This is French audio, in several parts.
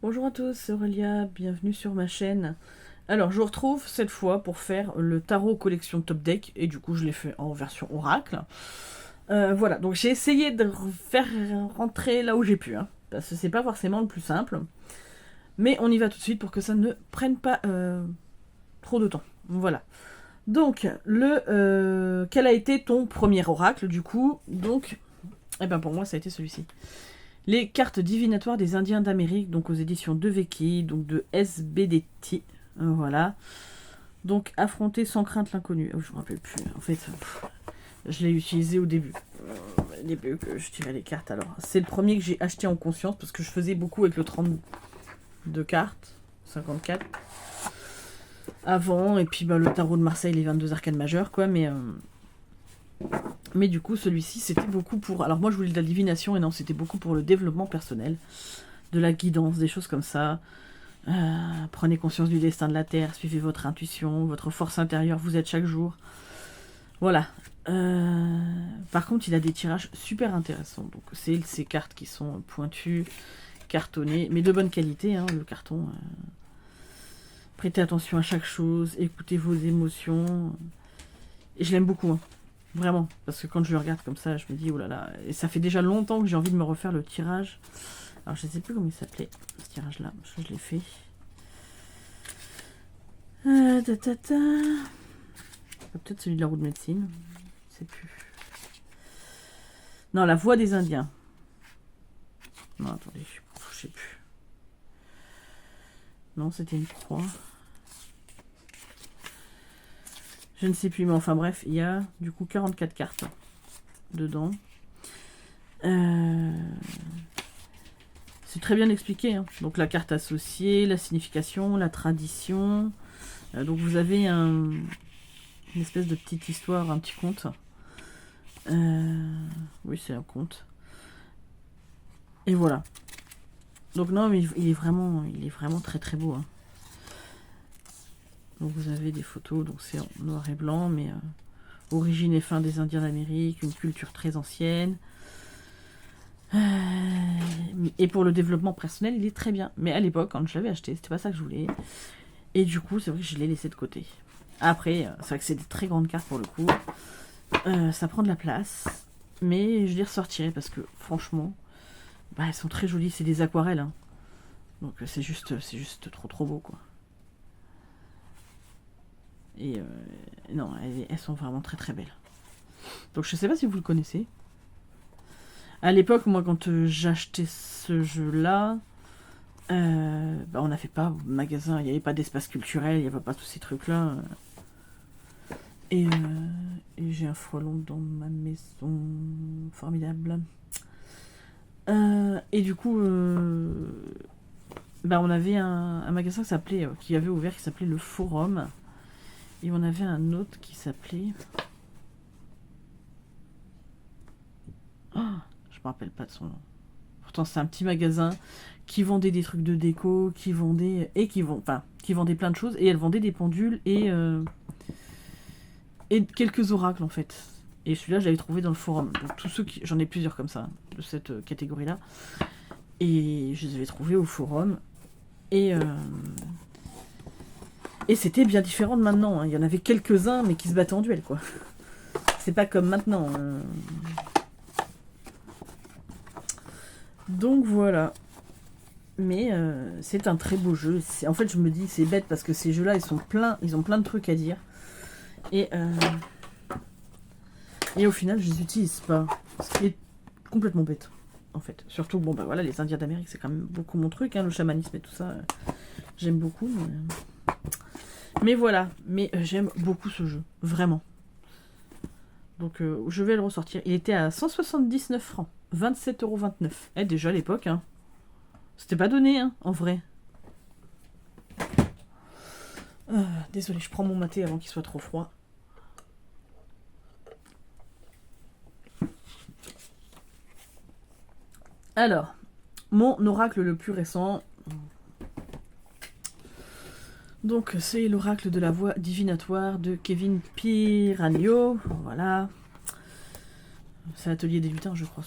Bonjour à tous, c'est Aurélia, bienvenue sur ma chaîne. Alors, je vous retrouve cette fois pour faire le tarot collection Top Deck, et du coup, je l'ai fait en version oracle. Voilà, donc j'ai essayé de faire rentrer là où j'ai pu, hein, parce que c'est pas forcément le plus simple. Mais on y va tout de suite pour que ça ne prenne pas trop de temps. Voilà. Donc, quel a été ton premier oracle, du coup? Donc, eh ben pour moi, ça a été celui-ci. Les cartes divinatoires des Indiens d'Amérique, donc aux éditions de Veki, donc de SBDT. Voilà. Donc, affronter sans crainte l'inconnu. Oh, je me rappelle plus. En fait, je l'ai utilisé au début. Au début que je tirais les cartes. Alors, c'est le premier que j'ai acheté en conscience parce que je faisais beaucoup avec le 32 cartes, 54. Avant, et puis le tarot de Marseille, les 22 arcanes majeures, quoi. Mais du coup, celui-ci, c'était beaucoup pour... Alors moi, je voulais de la divination, et non, c'était beaucoup pour le développement personnel, de la guidance, des choses comme ça. Prenez conscience du destin de la Terre, suivez votre intuition, votre force intérieure, vous êtes chaque jour. Voilà. Par contre, il a des tirages super intéressants. Donc, c'est ces cartes qui sont pointues, cartonnées, mais de bonne qualité, hein, le carton. Prêtez attention à chaque chose, écoutez vos émotions. Et je l'aime beaucoup, hein. Vraiment, parce que quand je le regarde comme ça, je me dis, oh là là, et ça fait déjà longtemps que j'ai envie de me refaire le tirage. Alors, je ne sais plus comment il s'appelait, ce tirage-là, parce que je l'ai fait. Peut-être celui de la roue de médecine, je sais plus. Non, la voix des Indiens. Non, attendez, je sais plus. Non, c'était une croix. Je ne sais plus, mais enfin bref, il y a du coup 44 cartes dedans. C'est très bien expliqué, hein. Donc la carte associée, la signification, la tradition. Donc vous avez une espèce de petite histoire, un petit conte. Oui, c'est un conte. Et voilà. Donc non, mais il est vraiment très très beau, hein. Donc vous avez des photos, donc c'est en noir et blanc, mais origine et fin des Indiens d'Amérique, une culture très ancienne. Et pour le développement personnel, il est très bien. Mais à l'époque, quand je l'avais acheté, c'était pas ça que je voulais. Et du coup, c'est vrai que je l'ai laissé de côté. Après, c'est vrai que c'est des très grandes cartes pour le coup. Ça prend de la place. Mais je les ressortirai parce que franchement, elles sont très jolies. C'est des aquarelles, hein. Donc c'est juste trop beau, quoi. Et non, elles sont vraiment très très belles. Donc je sais pas si vous le connaissez. À l'époque, moi, quand j'achetais ce jeu-là, on n'avait pas magasin, il n'y avait pas d'espace culturel, il n'y avait pas tous ces trucs-là. Et j'ai un frelon dans ma maison, formidable. Et du coup, on avait un magasin qui avait ouvert, qui s'appelait le Forum. Et on avait un autre qui s'appelait... Oh, je me rappelle pas de son nom. Pourtant, c'est un petit magasin qui vendait des trucs de déco, qui vendait plein de choses, et elle vendait des pendules et quelques oracles en fait. Et celui-là, je l'avais trouvé dans le forum. Donc j'en ai plusieurs comme ça, de cette catégorie-là. Et je les avais trouvés au forum. Et c'était bien différent de maintenant, hein. Il y en avait quelques-uns, mais qui se battaient en duel, quoi. C'est pas comme maintenant, hein. Donc voilà. Mais c'est un très beau jeu. En fait, je me dis, c'est bête parce que ces jeux-là, ils ont plein de trucs à dire. Et au final, je les utilise pas. Ce qui est complètement bête, en fait. Surtout, voilà, les Indiens d'Amérique, c'est quand même beaucoup mon truc, hein, le chamanisme et tout ça. J'aime beaucoup. Mais voilà. Mais j'aime beaucoup ce jeu. Vraiment. Donc, je vais le ressortir. Il était à 179 francs. 27,29 €. Déjà à l'époque, hein. C'était pas donné, hein, en vrai. Désolée, je prends mon maté avant qu'il soit trop froid. Alors, mon oracle le plus récent. Donc, c'est l'oracle de la voix divinatoire de Kevin Piragno. Voilà. C'est Atelier des Lutins, je crois,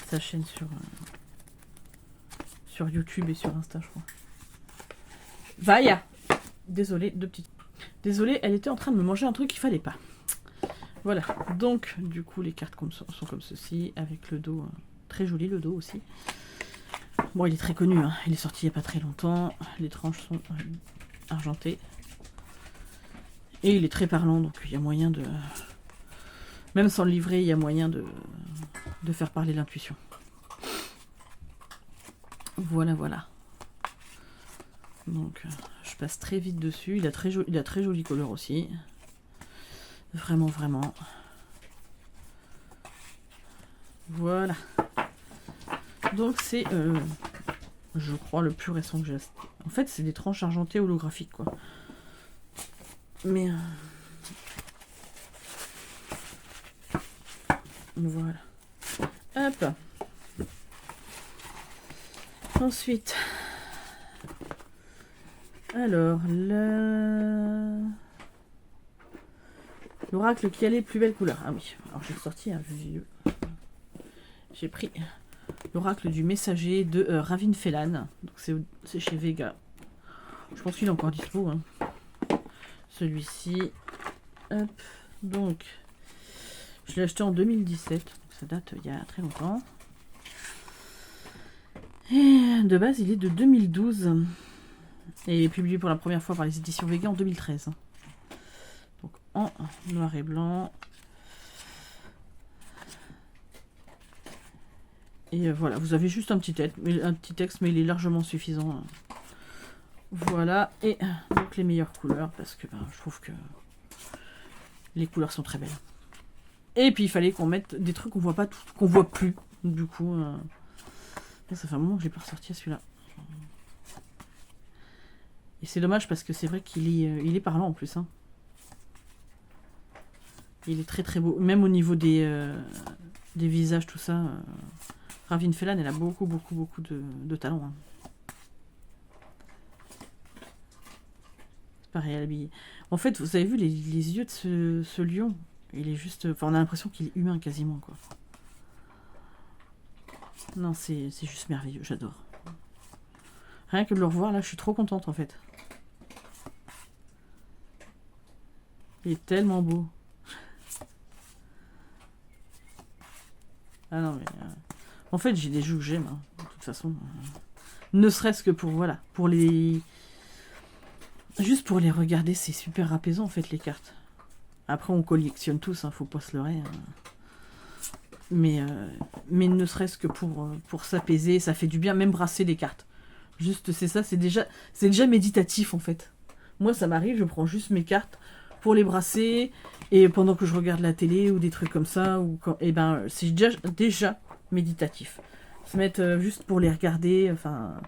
sa chaîne sur sur YouTube et sur Insta, je crois. Vaya. Désolée, deux petites. Désolée, elle était en train de me manger un truc qu'il fallait pas. Voilà, donc du coup les cartes sont comme ceci, avec le dos, très joli le dos aussi. Bon, il est très connu, hein. Il est sorti il n'y a pas très longtemps, les tranches sont argentées. Et il est très parlant, donc il y a moyen de... Même sans le livret, il y a moyen de faire parler l'intuition. Voilà, voilà. Donc je passe très vite dessus, il a très joli couleur aussi. Vraiment, vraiment. Voilà. Donc c'est, je crois, le plus récent que j'ai. En fait, c'est des tranches argentées holographiques, quoi. Mais... voilà. Hop. Ensuite... Alors, l'oracle qui a les plus belles couleurs. Ah oui, alors j'ai sorti un vieux. J'ai pris l'oracle du messager de Ravin Felan. Donc c'est chez Vega. Je pense qu'il est encore dispo. Hein. Celui-ci. Hop. Donc, je l'ai acheté en 2017. Donc ça date il y a très longtemps. Et de base, il est de 2012. Et il est publié pour la première fois par les éditions Vega en 2013. Donc en noir et blanc. Et voilà, vous avez juste un petit texte, mais il est largement suffisant. Voilà, et donc les meilleures couleurs, parce que je trouve que les couleurs sont très belles. Et puis il fallait qu'on mette des trucs qu'on voit pas, qu'on voit plus. Du coup, ça fait un moment que j'ai pas ressorti celui-là. Et c'est dommage parce que c'est vrai qu'il est parlant en plus. Hein. Il est très très beau. Même au niveau des visages, tout ça. Ravin Felan, elle a beaucoup de talent. Hein. C'est pareil, elle est habillée. En fait, vous avez vu les yeux de ce lion. Il est juste... Enfin, on a l'impression qu'il est humain quasiment, quoi. Non, c'est juste merveilleux, j'adore. Rien que de le revoir, là, je suis trop contente, en fait. Il est tellement beau. Ah non, mais... En fait, j'ai des jeux que j'aime, hein, de toute façon. Ne serait-ce que pour, voilà, pour les... Juste pour les regarder, c'est super apaisant, en fait, les cartes. Après, on collectionne tous, hein, faut pas se leurrer. Hein. Mais ne serait-ce que pour s'apaiser, ça fait du bien, même brasser les cartes. Juste, c'est ça, c'est déjà méditatif, en fait. Moi, ça m'arrive, je prends juste mes cartes pour les brasser, et pendant que je regarde la télé, ou des trucs comme ça, ou quand, et ben, c'est déjà méditatif. Se mettre juste pour les regarder, enfin...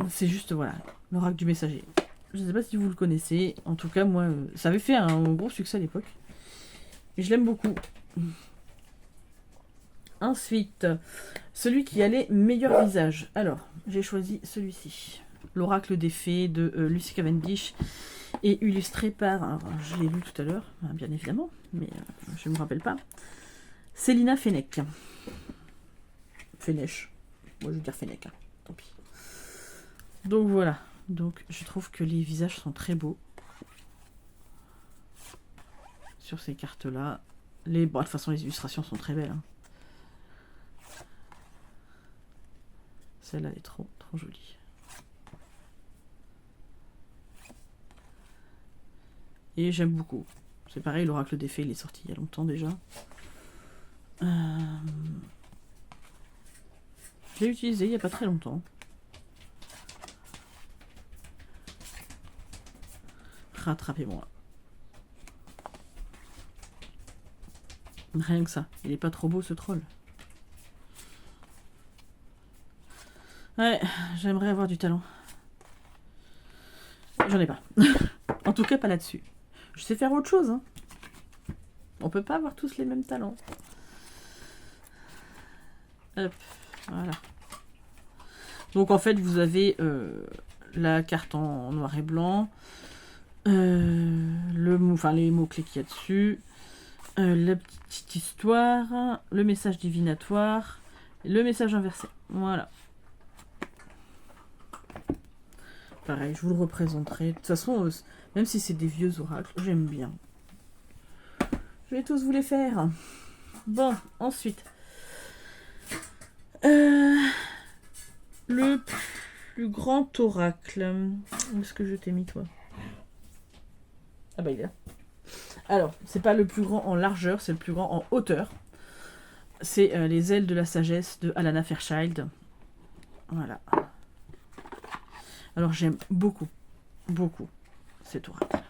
C'est juste, voilà, l'oracle du messager. Je ne sais pas si vous le connaissez. En tout cas, moi, ça avait fait un gros succès à l'époque. Et je l'aime beaucoup. Ensuite, celui qui a les meilleurs visages. Alors, j'ai choisi celui-ci. L'oracle des fées de Lucy Cavendish. Et illustré par... Alors, je l'ai lu tout à l'heure, bien évidemment. Mais je ne me rappelle pas. Célina Fenech. Fenech. Moi, je veux dire Fenech. Hein. Tant pis. Donc voilà, donc je trouve que les visages sont très beaux sur ces cartes-là. Bon, de toute façon, les illustrations sont très belles. Hein. Celle-là est trop jolie. Et j'aime beaucoup. C'est pareil, l'oracle des fées, il est sorti il y a longtemps déjà. Je l'ai utilisé il n'y a pas très longtemps. Rattrapez-moi. Rien que ça. Il est pas trop beau ce troll. Ouais, j'aimerais avoir du talent. J'en ai pas. En tout cas, pas là-dessus. Je sais faire autre chose. Hein. On peut pas avoir tous les mêmes talents. Hop, voilà. Donc en fait, vous avez la carte en noir et blanc. Les mots-clés qu'il y a dessus, la petite histoire, le message divinatoire, Le message inversé. Voilà. Pareil, je vous le représenterai. De toute façon, même si c'est des vieux oracles, j'aime bien. Je vais tous vous les faire. Bon, ensuite. Le plus grand oracle. Où est-ce que je t'ai mis, toi? Ah bah il est là. Alors, c'est pas le plus grand en largeur, c'est le plus grand en hauteur. C'est les ailes de la sagesse de Alana Fairchild. Voilà. Alors j'aime beaucoup, beaucoup cet oracle.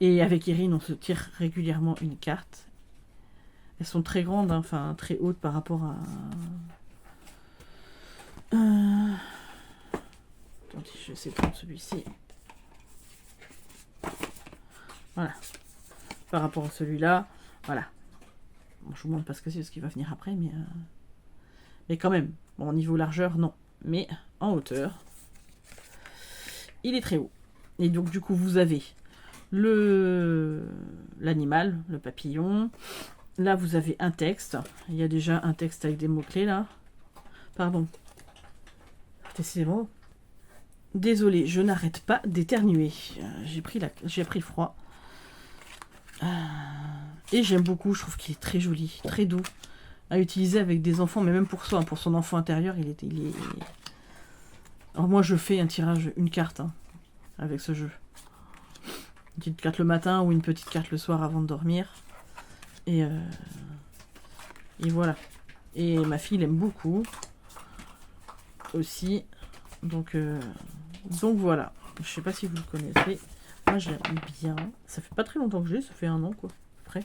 Et avec Irine, on se tire régulièrement une carte. Elles sont très grandes, hein, enfin très hautes par rapport à... Attendez, je vais essayer de prendre celui-ci. Voilà. Par rapport à celui-là, voilà. Bon, je vous montre pas ce que c'est, ce qui va venir après, mais quand même. Bon, au niveau largeur, non. Mais en hauteur, il est très haut. Et donc, du coup, vous avez l'animal, le papillon. Là, vous avez un texte. Il y a déjà un texte avec des mots-clés, là. Pardon. Décidément. Désolée, je n'arrête pas d'éternuer. J'ai pris le froid. Et j'aime beaucoup, je trouve qu'il est très joli, très doux à utiliser avec des enfants, mais même pour soi, pour son enfant intérieur, il est... Alors moi, je fais un tirage, une carte, hein, avec ce jeu. Une petite carte le matin ou une petite carte le soir avant de dormir. Et voilà. Et ma fille l'aime beaucoup aussi. Donc voilà. Je sais pas si vous le connaissez. Moi, je l'aime bien. Ça fait pas très longtemps que j'ai, ça fait 1 an, quoi, à peu près.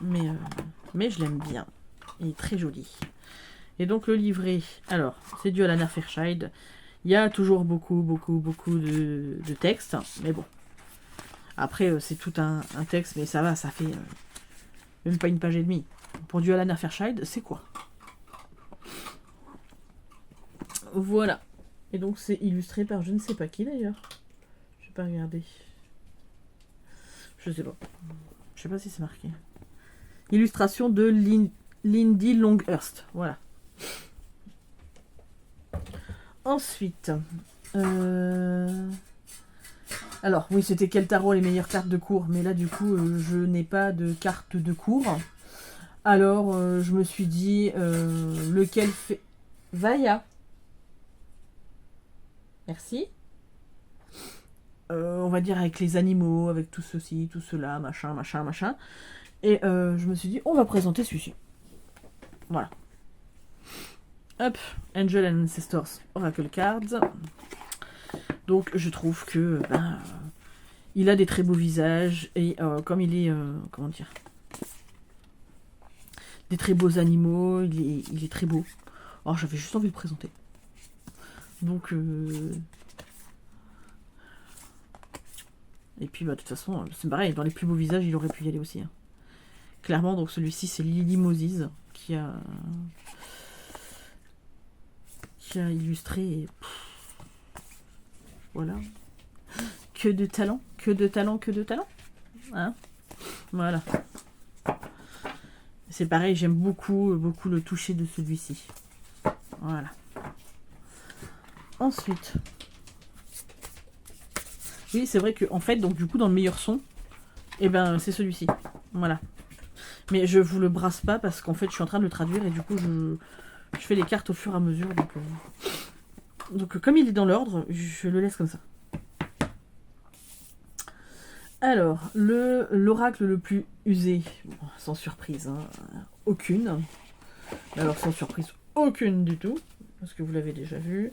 Mais je l'aime bien. Il est très joli. Et donc, le livret, alors, c'est du Alana Fairchild. Il y a toujours beaucoup de textes. Mais bon. Après, c'est tout un texte, mais ça va, ça fait même pas une page et demie. Pour du Alana Fairchild, c'est quoi? Voilà. Et donc, c'est illustré par je ne sais pas qui, d'ailleurs. Je vais pas regarder. Je sais pas. Je sais pas si c'est marqué. Illustration de Lindy Longhurst. Voilà. Ensuite. Alors, oui, c'était quel tarot les meilleures cartes de cours. Mais là, du coup, je n'ai pas de carte de cours. Alors, je me suis dit, lequel fait... Vaya. Merci. On va dire avec les animaux, avec tout ceci, tout cela, machin. Et je me suis dit, on va présenter celui-ci. Voilà. Hop, Angel and Ancestors Oracle Cards. Donc je trouve que il a des très beaux visages et comme il est, comment dire, des très beaux animaux, il est très beau. Alors j'avais juste envie de le présenter. Donc et puis de toute façon, c'est pareil, dans les plus beaux visages, il aurait pu y aller aussi. Hein. Clairement, donc celui-ci, c'est Lily Moses qui a illustré. Et... Voilà. Que de talent. Hein, voilà. C'est pareil, j'aime beaucoup le toucher de celui-ci. Voilà. Ensuite. Oui, c'est vrai que en fait, donc du coup, dans le meilleur son, eh ben, c'est celui-ci. Voilà. Mais je vous le brasse pas parce qu'en fait, je suis en train de le traduire et du coup, je fais les cartes au fur et à mesure. Donc comme il est dans l'ordre, je le laisse comme ça. Alors, l'oracle le plus usé, bon, sans surprise, hein, aucune. Alors sans surprise, aucune du tout, parce que vous l'avez déjà vu.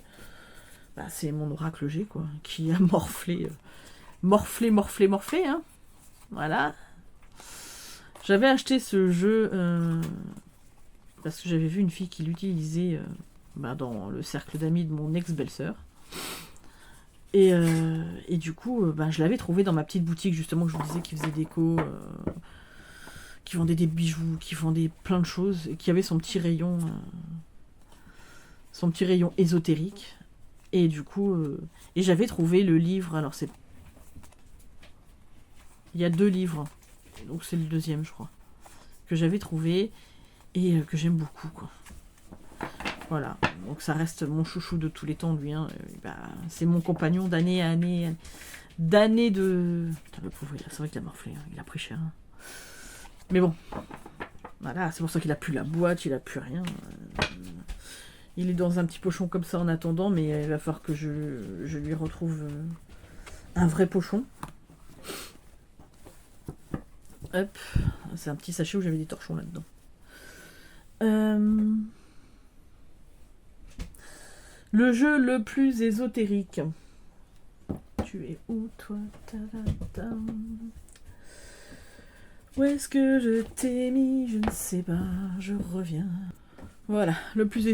Bah, c'est mon oracle G, quoi, qui a morflé, hein. Voilà. J'avais acheté ce jeu parce que j'avais vu une fille qui l'utilisait dans le cercle d'amis de mon ex-belle-sœur. Et du coup, je l'avais trouvé dans ma petite boutique, justement, que je vous disais, qui faisait déco, qui vendait des bijoux, qui vendait plein de choses, et qui avait son petit rayon ésotérique. Et du coup, et j'avais trouvé le livre, alors c'est... Il y a 2 livres, donc c'est le 2e, je crois, que j'avais trouvé, et que j'aime beaucoup, quoi. Voilà, donc ça reste mon chouchou de tous les temps, lui. Hein. Bah, c'est mon compagnon d'année à année. D'années de... Putain, le pauvre, c'est vrai qu'il a morflé, hein. Il a pris cher. Hein. Mais bon, voilà, c'est pour ça qu'il a plus la boîte, il a plus rien. Il est dans un petit pochon comme ça en attendant, mais il va falloir que je lui retrouve un vrai pochon. Hop, c'est un petit sachet où j'avais des torchons là-dedans. Le jeu le plus ésotérique. Tu es où, toi? Où est-ce que je t'ai mis? Je ne sais pas, je reviens. Voilà, le plus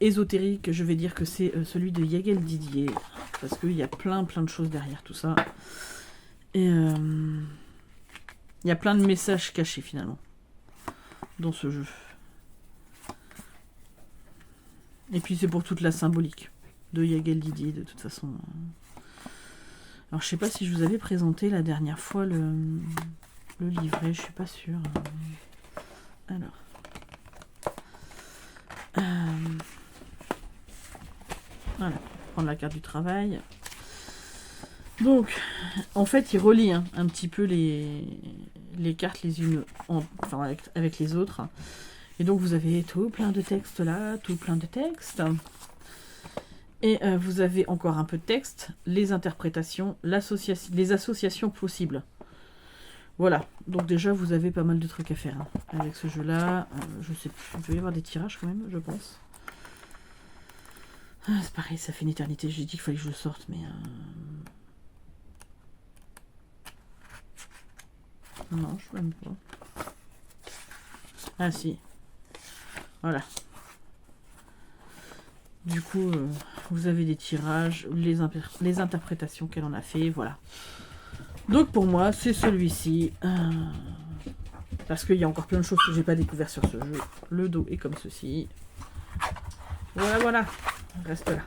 ésotérique, je vais dire que c'est celui de Yagel Didier. Parce qu'il y a plein de choses derrière tout ça. Et il y a plein de messages cachés finalement dans ce jeu. Et puis c'est pour toute la symbolique de Yagel Didier de toute façon. Alors je sais pas si je vous avais présenté la dernière fois le livret, je suis pas sûre. Alors. Voilà, prendre la carte du travail. Donc, en fait, il relie un petit peu les cartes les unes avec les autres. Et donc, vous avez tout plein de textes là, tout plein de textes. Et vous avez encore un peu de texte, les interprétations, les associations possibles. Voilà, donc déjà, vous avez pas mal de trucs à faire hein, avec ce jeu-là. Je sais plus, il va y avoir des tirages quand même, je pense. Ah, c'est pareil, ça fait une éternité. J'ai dit qu'il fallait que je le sorte, mais... Non, je ne sais même pas. Ah si. Voilà. Du coup, vous avez des tirages, les interprétations qu'elle en a fait, voilà. Donc pour moi, c'est celui-ci. Parce qu'il y a encore plein de choses que j'ai pas découvert sur ce jeu. Le dos est comme ceci. Voilà. Reste là.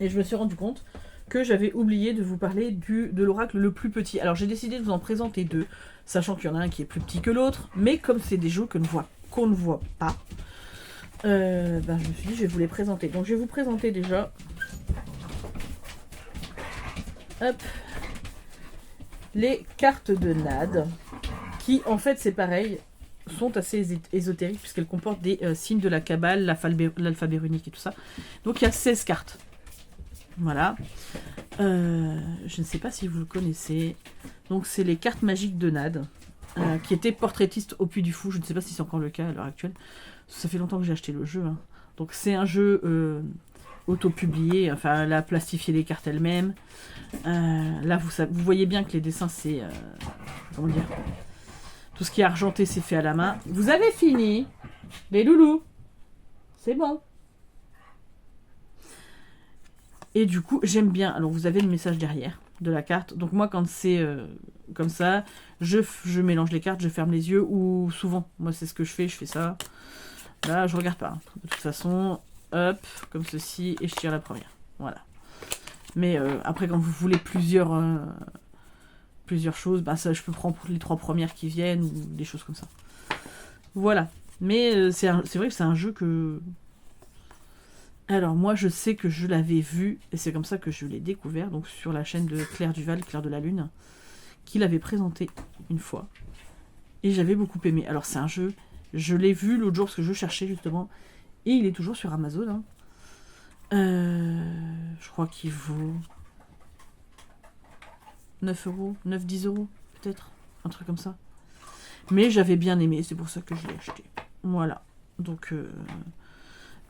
Et je me suis rendu compte que j'avais oublié de vous parler de l'oracle le plus petit. Alors j'ai décidé de vous en présenter deux, sachant qu'il y en a un qui est plus petit que l'autre, mais comme c'est des jeux qu'on ne voit pas, je me suis dit je vais vous les présenter. Donc je vais vous présenter déjà les cartes de Nad, qui en fait c'est pareil, sont assez ésotériques puisqu'elles comportent des signes de la Kabbale, l'alphabet runique et tout ça. Donc il y a 16 cartes. Voilà. Je ne sais pas si vous le connaissez. Donc c'est les cartes magiques de Nad, qui était portraitiste au Puy du Fou. Je ne sais pas si c'est encore le cas à l'heure actuelle. Ça fait longtemps que j'ai acheté le jeu. Hein. Donc c'est un jeu auto-publié. Enfin, elle a plastifié les cartes elle-même. Là, vous voyez bien que les dessins, c'est... comment dire ? Tout ce qui est argenté, c'est fait à la main. Vous avez fini, les loulous. C'est bon. Et du coup, j'aime bien. Alors, vous avez le message derrière de la carte. Donc, moi, quand c'est comme ça, je mélange les cartes, je ferme les yeux. Ou souvent, moi, c'est ce que je fais ça. Là, je regarde pas. De toute façon, hop, comme ceci. Et je tire la première. Voilà. Mais après, quand vous voulez plusieurs choses, bah ça, je peux prendre les 3 premières qui viennent. Ou des choses comme ça. Voilà. Mais c'est vrai que c'est un jeu que... Alors moi je sais que je l'avais vu, et c'est comme ça que je l'ai découvert, donc sur la chaîne de Claire Duval, Claire de la Lune, qui l'avait présenté une fois. Et j'avais beaucoup aimé. Alors c'est un jeu, je l'ai vu l'autre jour parce que je cherchais justement, et il est toujours sur Amazon. Hein. Je crois qu'il vaut 9 €, 9-10 € peut-être, un truc comme ça. Mais j'avais bien aimé, c'est pour ça que je l'ai acheté. Voilà, donc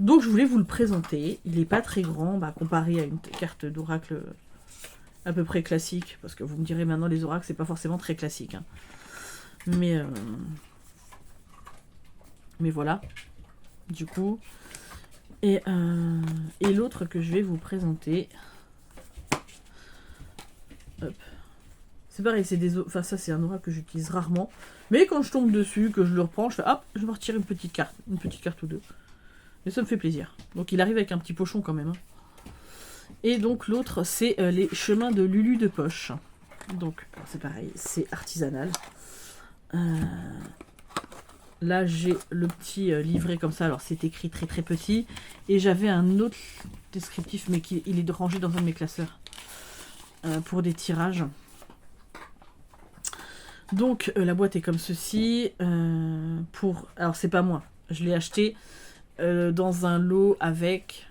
je voulais vous le présenter. Il n'est pas très grand, comparé à une carte d'oracle à peu près classique. Parce que vous me direz maintenant, les oracles, c'est pas forcément très classique. Hein. Mais voilà. Du coup. Et l'autre que je vais vous présenter. Hop. C'est pareil, enfin ça c'est un oracle que j'utilise rarement. Mais quand je tombe dessus, que je le reprends, je fais hop, je me retire une petite carte ou deux. Et ça me fait plaisir. Donc il arrive avec un petit pochon quand même. Hein. Et donc l'autre, c'est les chemins de Lulu de poche. Donc c'est pareil, c'est artisanal. là j'ai le petit livret comme ça, alors c'est écrit très très petit, et j'avais un autre descriptif, mais il est rangé dans un de mes classeurs, pour des tirages. Donc la boîte est comme ceci, alors c'est pas moi, je l'ai acheté dans un lot avec,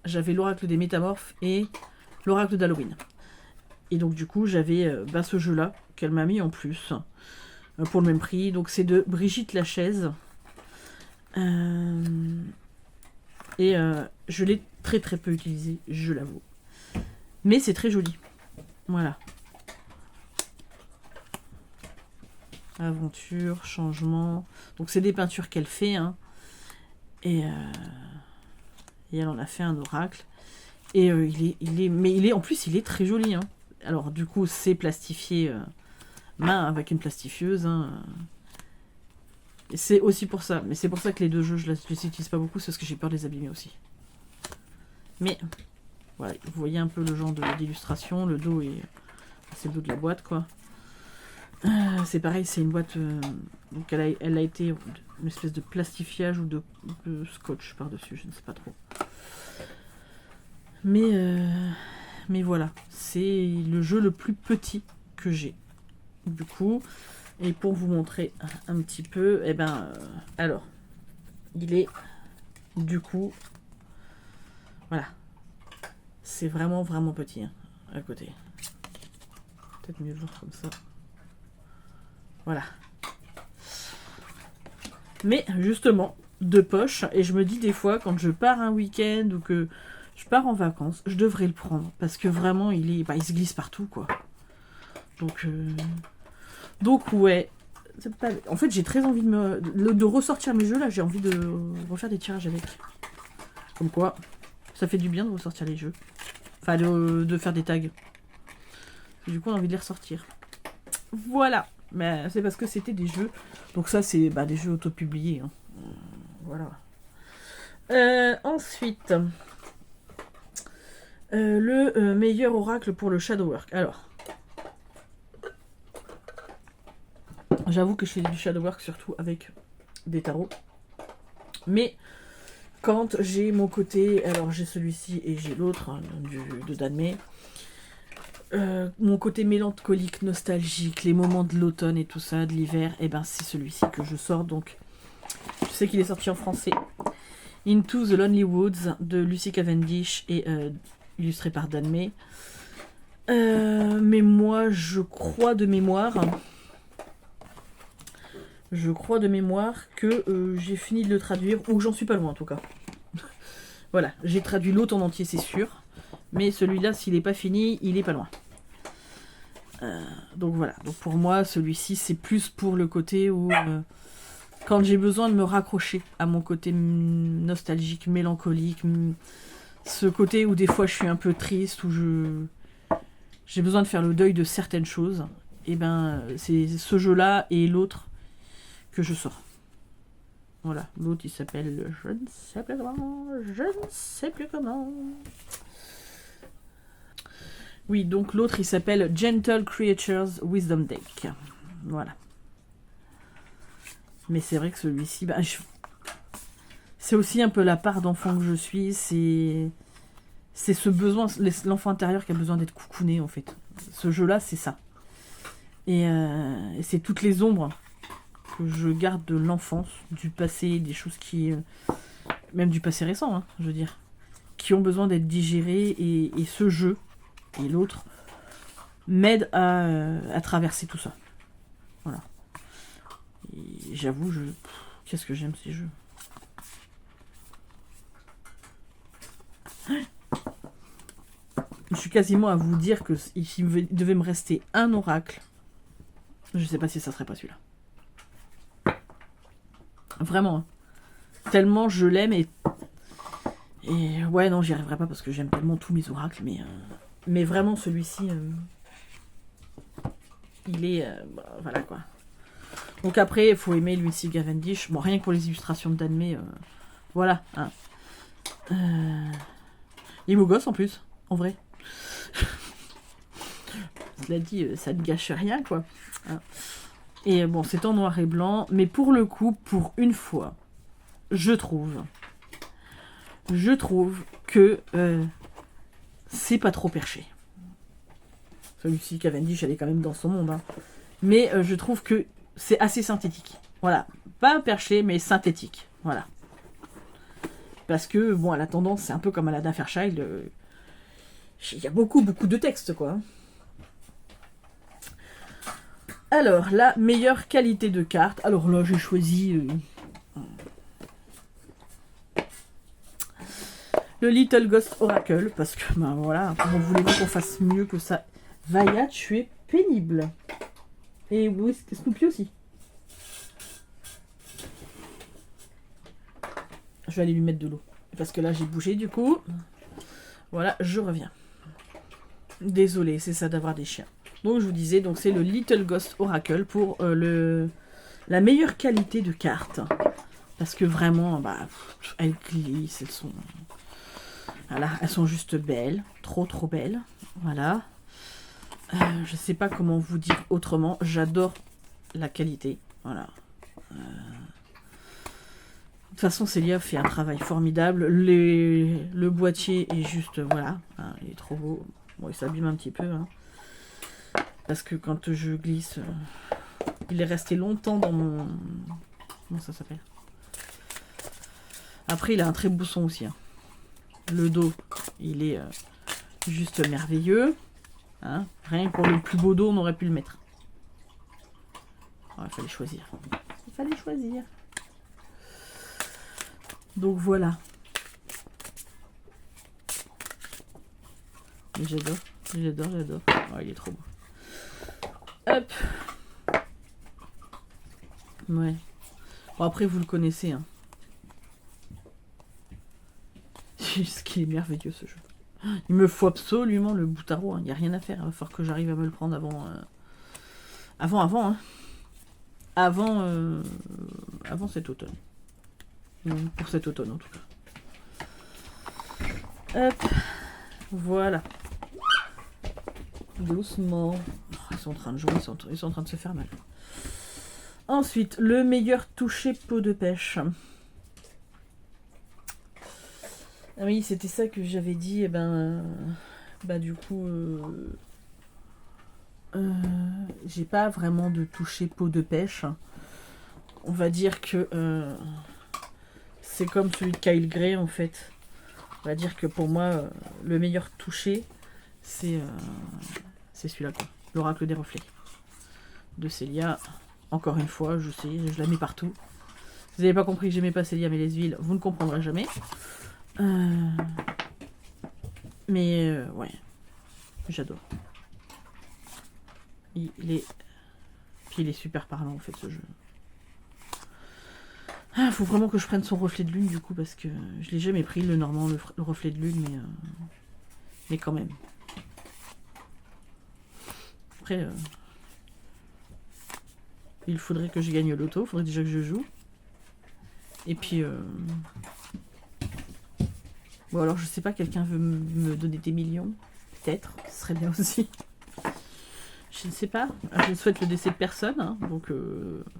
j'avais l'oracle des métamorphes et l'oracle d'Halloween. Et donc du coup j'avais ce jeu là qu'elle m'a mis en plus pour le même prix. Donc c'est de Brigitte Lachaise. Et je l'ai très très peu utilisé, je l'avoue. Mais c'est très joli. Voilà. Aventure, changement. Donc c'est des peintures qu'elle fait. Hein. Et elle en a fait un oracle. Et en plus il est très joli. Hein. Alors du coup c'est plastifié main avec une plastifieuse. Hein. Et c'est aussi pour ça. Mais c'est pour ça que les deux jeux je les utilise pas beaucoup, c'est parce que j'ai peur de les abîmer aussi. Mais voilà, vous voyez un peu le genre d'illustration. Le dos est... c'est le dos de la boîte quoi. C'est pareil, c'est une boîte... donc elle a été une espèce de plastifiage ou de scotch par-dessus, je ne sais pas trop. Mais voilà, c'est le jeu le plus petit que j'ai. Du coup, et pour vous montrer un petit peu, alors, il est du coup, voilà, c'est vraiment vraiment petit hein, à côté. Peut-être mieux le voir comme ça. Voilà. Mais justement, de poche, et je me dis des fois, quand je pars un week-end ou que je pars en vacances, je devrais le prendre. Parce que vraiment, il se glisse partout, quoi. Donc ouais. En fait, j'ai très envie de ressortir mes jeux, là. J'ai envie de refaire des tirages avec. Comme quoi, ça fait du bien de ressortir les jeux. Enfin, de faire des tags. Et du coup, on a envie de les ressortir. Voilà. Mais c'est parce que c'était des jeux. Donc ça, c'est des jeux auto-publiés. Hein. Voilà. Ensuite, le meilleur oracle pour le Shadowwork. Alors, j'avoue que je fais du Shadowwork surtout avec des tarots. Mais quand j'ai mon côté... Alors, j'ai celui-ci et j'ai l'autre hein, de Danmei. Mon côté mélancolique, nostalgique, les moments de l'automne et tout ça, de l'hiver, c'est celui-ci que je sors. Donc, je sais qu'il est sorti en français. Into the Lonely Woods de Lucy Cavendish et illustré par Danmei. Mais moi, je crois de mémoire que j'ai fini de le traduire, ou que j'en suis pas loin en tout cas. Voilà, j'ai traduit l'autre en entier, c'est sûr. Mais celui-là, s'il n'est pas fini, il est pas loin. Donc voilà, donc pour moi, celui-ci, c'est plus pour le côté où... quand j'ai besoin de me raccrocher à mon côté nostalgique, mélancolique, ce côté où des fois je suis un peu triste, où j'ai besoin de faire le deuil de certaines choses, c'est ce jeu-là et l'autre que je sors. Voilà, l'autre il s'appelle je ne sais plus comment. Oui, donc l'autre il s'appelle Gentle Creatures Wisdom Deck. Voilà. Mais c'est vrai que celui-ci, c'est aussi un peu la part d'enfant que je suis, c'est ce besoin, l'enfant intérieur qui a besoin d'être coucouné en fait. Ce jeu-là, c'est ça. Et c'est toutes les ombres que je garde de l'enfance, du passé, des choses qui... même du passé récent, hein, je veux dire, qui ont besoin d'être digérées, et ce jeu, et l'autre, m'aident à traverser tout ça. Voilà. Et j'avoue, qu'est-ce que j'aime ces jeux. Je suis quasiment à vous dire que s'il devait me rester un oracle, je sais pas si ça serait pas celui-là. Vraiment. Hein. Tellement je l'aime et ouais, non, j'y arriverai pas parce que j'aime tellement tous mes oracles, mais vraiment celui-ci, il est... voilà quoi. Donc après, il faut aimer Lucy Cavendish. Bon, rien que pour les illustrations de Danmei, voilà. Hein. Il est beau gosse en plus, en vrai. Cela dit, ça ne gâche rien, quoi. Hein. Et bon, c'est en noir et blanc, mais pour le coup, pour une fois, je trouve que c'est pas trop perché. Celui-ci, Cavendish, elle est quand même dans son monde. Hein. Mais je trouve que c'est assez synthétique. Voilà. Pas perché, mais synthétique. Voilà. Parce que, bon, elle a tendance, c'est un peu comme à la Fairchild. Il y a beaucoup de textes, quoi. Alors, la meilleure qualité de carte. Alors là, j'ai choisi le Little Ghost Oracle. Parce que, ben voilà, comment voulez-vous qu'on fasse mieux que ça? Vaya, tu es pénible. Et oui, Snoopy aussi. Je vais aller lui mettre de l'eau. Parce que là, j'ai bougé, du coup. Voilà, je reviens. Désolée, c'est ça d'avoir des chiens. Donc, je vous disais, donc c'est le Little Ghost Oracle pour la meilleure qualité de carte. Parce que vraiment, bah, elles glissent, elles sont... Voilà, elles sont juste belles. Trop belles. Voilà. Je sais pas comment vous dire autrement. J'adore la qualité. Voilà. De toute façon, Célia fait un travail formidable. Le boîtier est juste... Voilà. Hein, il est trop beau. Bon, il s'abîme un petit peu. Hein, parce que quand je glisse... il est resté longtemps dans mon... Comment ça s'appelle? Après, il a un très beau son aussi. Hein. Le dos, il est juste merveilleux. Hein. Rien que pour le plus beau dos, on aurait pu le mettre. Oh, il fallait choisir. Il fallait choisir. Donc voilà. J'adore. Oh, il est trop beau. Hop. Ouais. Bon, après, vous le connaissez. Hein. Ce qui est merveilleux, ce jeu. Il me faut absolument le bout à tarot. Il n'y a rien à faire. Il va falloir que j'arrive à me le prendre avant... Avant, hein. Avant cet automne. Pour cet automne, en tout cas. Hop. Voilà. Doucement. Oh, ils sont en train de jouer. Ils sont en train de se faire mal. Ensuite, le meilleur toucher peau de pêche. Ah oui, c'était ça que j'avais dit. Et ben, bah du coup, j'ai pas vraiment de toucher peau de pêche. On va dire que c'est comme celui de Kyle Gray en fait. On va dire que pour moi, le meilleur toucher, c'est celui-là, quoi. L'Oracle des Reflets de Célia. Encore une fois, je sais, je la mets partout. Vous n'avez pas compris que j'aimais pas Célia Mélesville, vous ne comprendrez jamais. Mais ouais, j'adore. Il est... Puis il est super parlant en fait ce jeu. Ah, faut vraiment que je prenne son reflet de lune du coup parce que je l'ai jamais pris le Normand, le reflet de lune, mais quand même. Après, il faudrait que je gagne l'auto, il faudrait déjà que je joue. Et puis, bon alors je sais pas, quelqu'un veut me donner des millions, peut-être, ce serait bien aussi. Je ne sais pas, je souhaite le décès de personne, hein, donc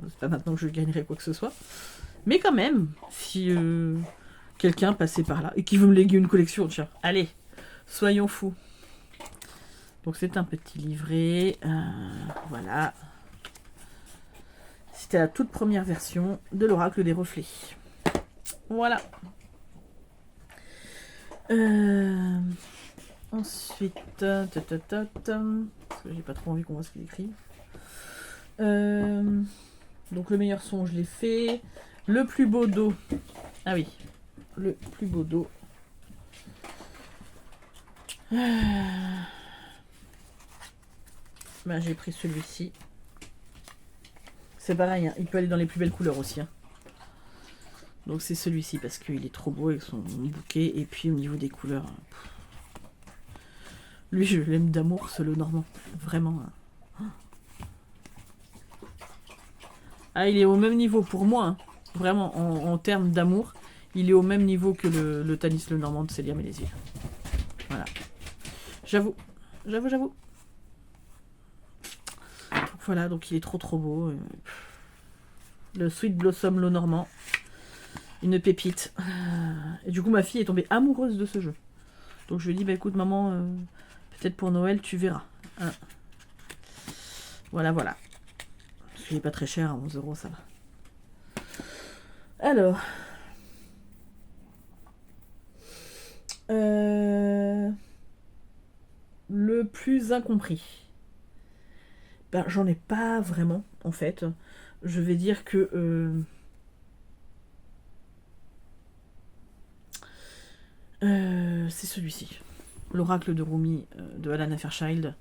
c'est pas maintenant que je gagnerai quoi que ce soit. Mais quand même, si quelqu'un passait par là et qui veut me léguer une collection, tiens, allez, soyons fous. Donc c'est un petit livret, voilà. C'était la toute première version de l'Oracle des Reflets. Voilà. Ensuite, parce que j'ai pas trop envie qu'on voit ce qu'il écrit. Donc le meilleur son, je l'ai fait. Le plus beau dos. Ah oui, le plus beau dos. Ben, j'ai pris celui-ci. C'est pareil, hein, il peut aller dans les plus belles couleurs aussi. Hein. Donc c'est celui-ci parce qu'il est trop beau avec son bouquet. Et puis au niveau des couleurs... Lui, je l'aime d'amour, ce le Normand. Vraiment. Ah, il est au même niveau pour moi. Hein. Vraiment, en termes d'amour, il est au même niveau que le Tanis le Normand de Célia Mélesville. Voilà. J'avoue. Voilà, donc il est trop beau. Le Sweet Blossom L'eau normand. Une pépite. Et du coup, ma fille est tombée amoureuse de ce jeu. Donc je lui ai dit, bah écoute maman, peut-être pour Noël, tu verras. Hein. Voilà. Parce qu'il n'est pas très cher, à 11 €, ça va. Alors. Le plus incompris. Ben, j'en ai pas vraiment, en fait. Je vais dire que... c'est celui-ci. L'oracle de Rumi de Alan Fairchild.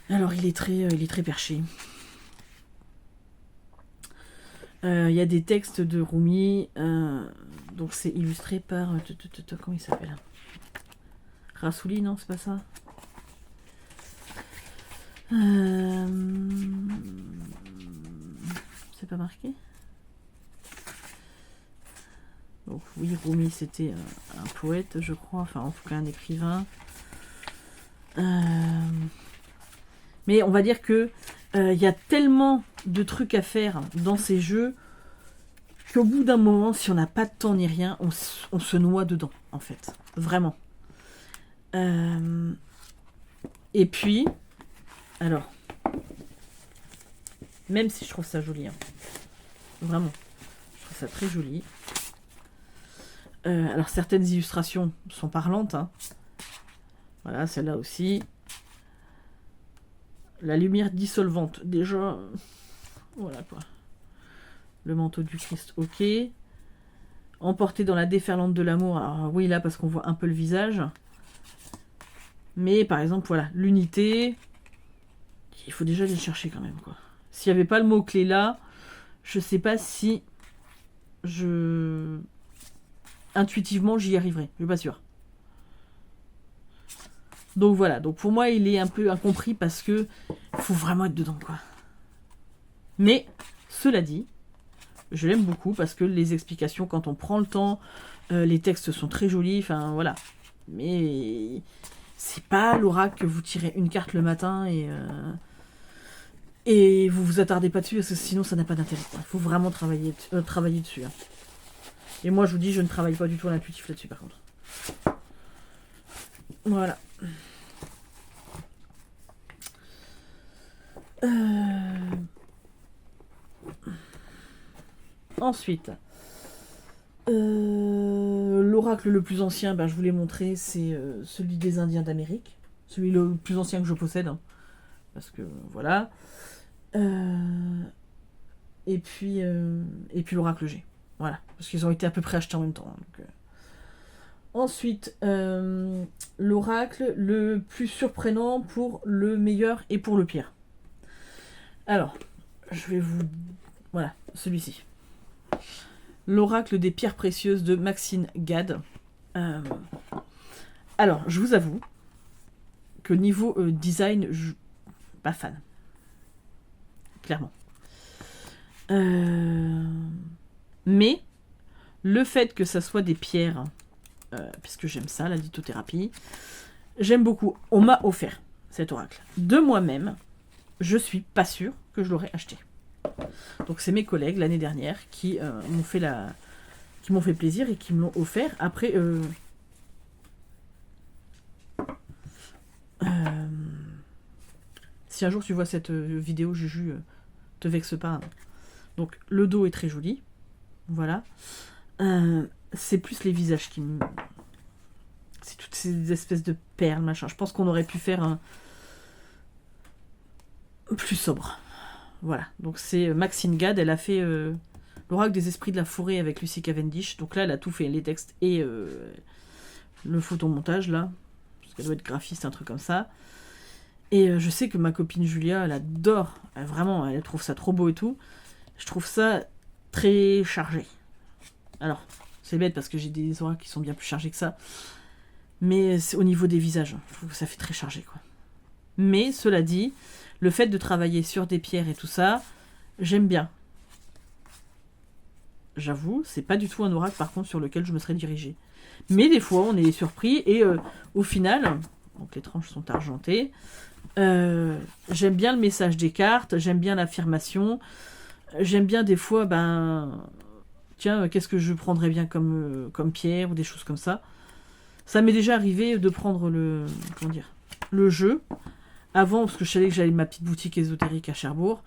Alors, il est très perché. Il y a des textes de Rumi. Donc, c'est illustré par... comment il s'appelle? Rassouli, non, c'est pas ça? C'est pas marqué? Donc oui, Rumi c'était un poète, je crois, enfin en tout cas un écrivain. Mais on va dire que il y a tellement de trucs à faire dans ces jeux qu'au bout d'un moment, si on n'a pas de temps ni rien, on se noie dedans, en fait. Vraiment. Et puis, alors, même si je trouve ça joli, hein, vraiment, je trouve ça très joli. Alors certaines illustrations sont parlantes, hein. Voilà, celle-là aussi. La lumière dissolvante, déjà, voilà quoi. Le manteau du Christ, ok. Emporté dans la déferlante de l'amour, alors oui là parce qu'on voit un peu le visage. Mais par exemple, voilà, l'unité, il faut déjà aller chercher quand même, quoi. S'il n'y avait pas le mot-clé là, je sais pas si intuitivement j'y arriverai, je suis pas sûre. Donc voilà, donc pour moi il est un peu incompris parce que faut vraiment être dedans, quoi. Mais cela dit, je l'aime beaucoup parce que les explications, quand on prend le temps, les textes sont très jolis, enfin voilà. Mais c'est pas l'oracle que vous tirez une carte le matin et vous vous attardez pas dessus parce que sinon ça n'a pas d'intérêt. Il faut vraiment travailler dessus. Hein. Et moi je vous dis, je ne travaille pas du tout à l'intuitif là-dessus par contre. Voilà. Ensuite, l'oracle le plus ancien, ben, je vous l'ai montré, c'est celui des Indiens d'Amérique. Celui le plus ancien que je possède. Hein, parce que voilà. Et puis l'oracle G. Voilà. Parce qu'ils ont été à peu près achetés en même temps. Hein, donc, Ensuite, l'oracle le plus surprenant pour le meilleur et pour le pire. Alors, je vais vous... Voilà, celui-ci. L'oracle des pierres précieuses de Maxine Gad. Alors, je vous avoue que niveau design, je suis pas fan. Clairement. Mais, le fait que ça soit des pierres, puisque j'aime ça, la lithothérapie, j'aime beaucoup. On m'a offert cet oracle. De moi-même, je suis pas sûre que je l'aurais acheté. Donc c'est mes collègues l'année dernière qui m'ont fait plaisir et qui me l'ont offert. Après, si un jour tu vois cette vidéo, Juju, te vexe pas. Hein. Donc le dos est très joli. Voilà. C'est plus les visages qui me... C'est toutes ces espèces de perles, machin. Je pense qu'on aurait pu faire un... plus sobre. Voilà, donc c'est Maxine Gad, elle a fait l'oracle des esprits de la forêt avec Lucy Cavendish. Donc là, elle a tout fait, les textes et le photomontage, là. Parce qu'elle doit être graphiste, un truc comme ça. Et je sais que ma copine Julia, elle adore. Vraiment, elle trouve ça trop beau et tout. Je trouve ça très chargé. Alors, c'est bête parce que j'ai des oracles qui sont bien plus chargés que ça. Mais c'est au niveau des visages, je trouve que ça fait très chargé, quoi. Mais, cela dit... Le fait de travailler sur des pierres et tout ça, j'aime bien. J'avoue, c'est pas du tout un oracle par contre sur lequel je me serais dirigée. Mais des fois, on est surpris et au final, donc les tranches sont argentées, J'aime bien le message des cartes, j'aime bien l'affirmation, j'aime bien des fois, tiens, qu'est-ce que je prendrais bien comme pierre ou des choses comme ça. Ça m'est déjà arrivé de prendre le jeu, avant, parce que je savais que j'avais ma petite boutique ésotérique à Cherbourg,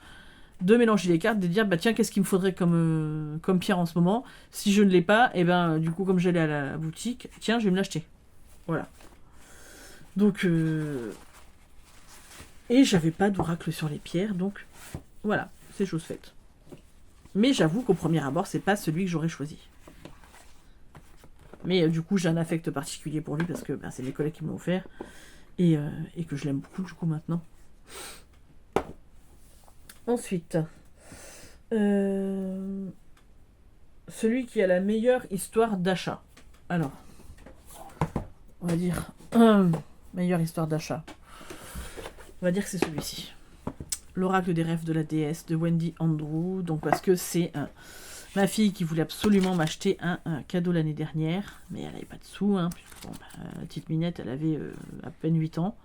de mélanger les cartes, de dire, tiens, qu'est-ce qu'il me faudrait comme pierre en ce moment. Si je ne l'ai pas, et du coup, comme j'allais à la boutique, tiens, je vais me l'acheter. Voilà. Donc, et j'avais pas d'oracle sur les pierres, donc voilà, c'est chose faite. Mais j'avoue qu'au premier abord, c'est pas celui que j'aurais choisi. Mais du coup, j'ai un affect particulier pour lui parce que c'est mes collègues qui m'ont offert et que je l'aime beaucoup du coup maintenant. Ensuite, celui qui a la meilleure histoire d'achat. Alors, on va dire meilleure histoire d'achat. On va dire que c'est celui-ci. L'oracle des rêves de la déesse de Wendy Andrew. Donc parce que c'est ma fille qui voulait absolument m'acheter un cadeau l'année dernière, mais elle n'avait pas de sous. La petite minette, elle avait à peine 8 ans.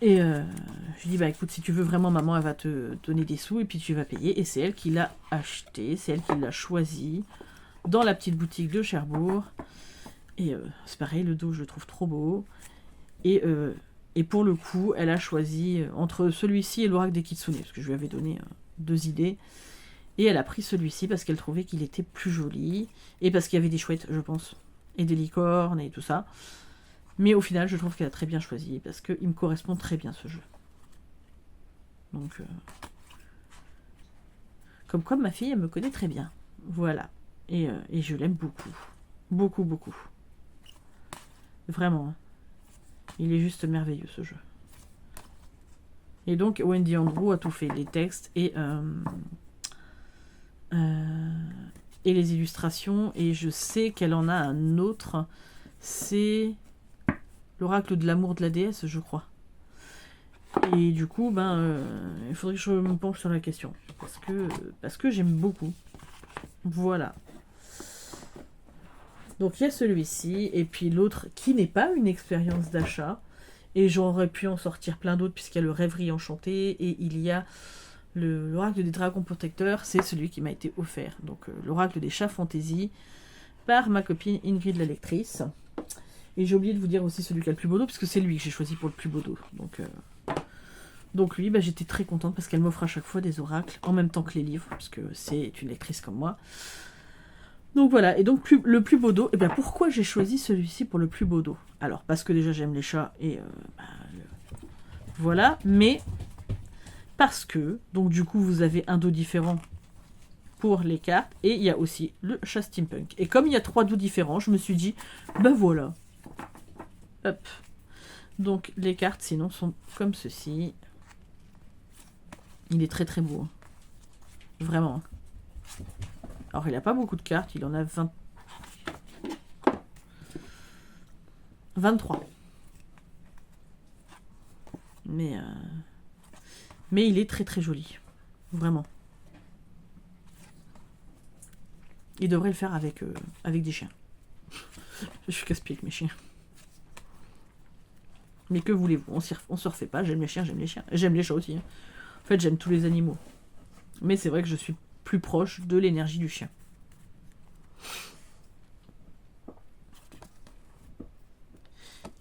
Et je lui dis, écoute, si tu veux vraiment, maman, elle va te donner des sous et puis tu vas payer. Et c'est elle qui l'a acheté, c'est elle qui l'a choisi dans la petite boutique de Cherbourg. Et c'est pareil, le dos, je le trouve trop beau. Et pour le coup, elle a choisi entre celui-ci et l'oracle des Kitsune, parce que je lui avais donné 2 idées. Et elle a pris celui-ci parce qu'elle trouvait qu'il était plus joli. Et parce qu'il y avait des chouettes, je pense. Et des licornes et tout ça. Mais au final, je trouve qu'elle a très bien choisi. Parce qu'il me correspond très bien, ce jeu. Donc, comme quoi, ma fille, elle me connaît très bien. Voilà. Et je l'aime beaucoup. Beaucoup, beaucoup. Vraiment. Il est juste merveilleux, ce jeu. Et donc, Wendy Andrew a tout fait. Les textes et les illustrations. Et je sais qu'elle en a un autre. C'est l'oracle de l'amour de la déesse, je crois. Et du coup, il faudrait que je me penche sur la question. Parce que j'aime beaucoup. Voilà. Donc il y a celui-ci, et puis l'autre qui n'est pas une expérience d'achat. Et j'aurais pu en sortir plein d'autres, puisqu'il y a le Rêverie Enchantée, et il y a l'oracle des dragons protecteurs, c'est celui qui m'a été offert. Donc l'oracle des chats fantasy, par ma copine Ingrid la lectrice. Et j'ai oublié de vous dire aussi celui qui a le plus beau dos, parce que c'est lui que j'ai choisi pour le plus beau dos. Donc lui, j'étais très contente, parce qu'elle m'offre à chaque fois des oracles, en même temps que les livres, parce que c'est une lectrice comme moi. Donc voilà, et donc le plus beau dos, pourquoi j'ai choisi celui-ci pour le plus beau dos? Alors, parce que déjà j'aime les chats, et voilà, mais parce que, donc du coup vous avez un dos différent pour les cartes, et il y a aussi le chat steampunk. Et comme il y a 3 dos différents, je me suis dit, voilà. Hop. Donc les cartes sinon sont comme ceci. Il est très très beau. Vraiment. Alors, il n'a pas beaucoup de cartes, il en a 23. Mais il est très très joli. Vraiment. Il devrait le faire avec des chiens. Je suis casse-pied avec mes chiens. Mais que voulez-vous, on se refait pas, j'aime les chiens. J'aime les chats aussi. En fait, j'aime tous les animaux. Mais c'est vrai que je suis plus proche de l'énergie du chien.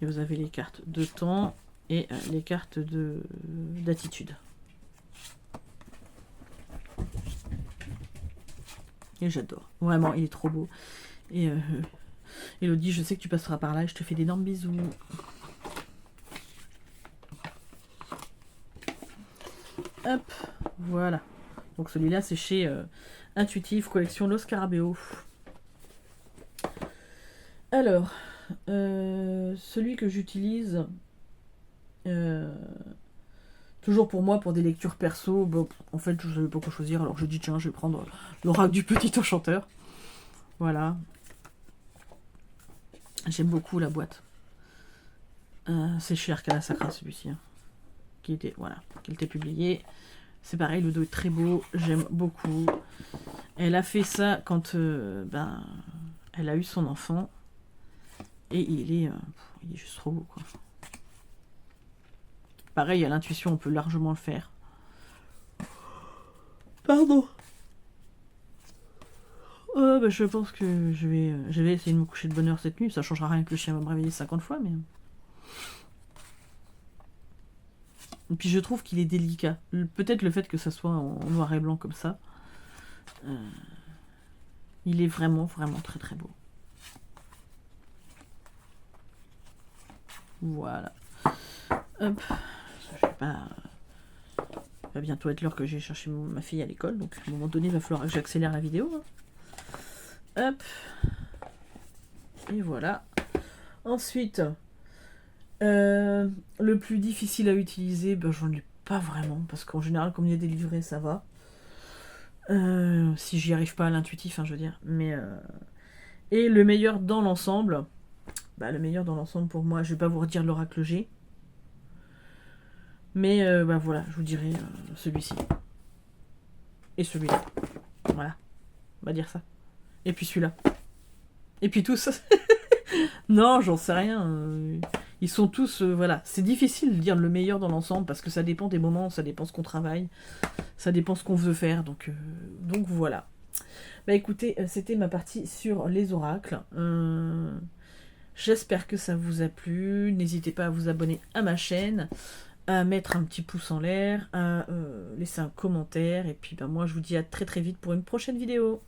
Et vous avez les cartes de temps et les cartes d'attitude. Et j'adore. Vraiment, il est trop beau. Et Elodie, je sais que tu passeras par là et je te fais d'énormes bisous. Hop, voilà. Donc celui-là, c'est chez Intuitive, collection Los Scarabeo. Alors, celui que j'utilise, toujours pour moi, pour des lectures perso, en fait, je ne savais pas quoi choisir, alors je dis tiens, je vais prendre l'oracle du petit enchanteur. Voilà. J'aime beaucoup la boîte. C'est chez Arcana Sacra, celui-ci. Qui était publié. C'est pareil, le dos est très beau, j'aime beaucoup. Elle a fait ça quand elle a eu son enfant. Et il est juste trop beau, quoi. Pareil, à l'intuition, on peut largement le faire. Pardon. Bah, je pense que je vais essayer de me coucher de bonne heure cette nuit. Ça changera rien que le chien va me réveiller 50 fois, mais... Et puis je trouve qu'il est délicat. Peut-être le fait que ça soit en noir et blanc comme ça. Il est vraiment, vraiment très très beau. Voilà. Hop. Je vais pas... Il va bientôt être l'heure que j'ai cherché ma fille à l'école, donc à un moment donné, il va falloir que j'accélère la vidéo. Hop. Et voilà. Ensuite, le plus difficile à utiliser, ben, j'en ai pas vraiment, parce qu'en général, comme il y a des livrets, ça va. Si j'y arrive pas à l'intuitif, hein, je veux dire. Mais et le meilleur dans l'ensemble, bah, le meilleur dans l'ensemble pour moi, je vais pas vous redire l'oracle G. Mais bah voilà, je vous dirai celui-ci. Et celui-là. Voilà. On va dire ça. Et puis celui-là. Et puis tous. Non, j'en sais rien. Ils sont tous... voilà. C'est difficile de dire le meilleur dans l'ensemble parce que ça dépend des moments, ça dépend ce qu'on travaille, ça dépend ce qu'on veut faire. Donc voilà. Bah écoutez, c'était ma partie sur les oracles. J'espère que ça vous a plu. N'hésitez pas à vous abonner à ma chaîne, à mettre un petit pouce en l'air, à laisser un commentaire. Et puis bah, moi je vous dis à très très vite pour une prochaine vidéo.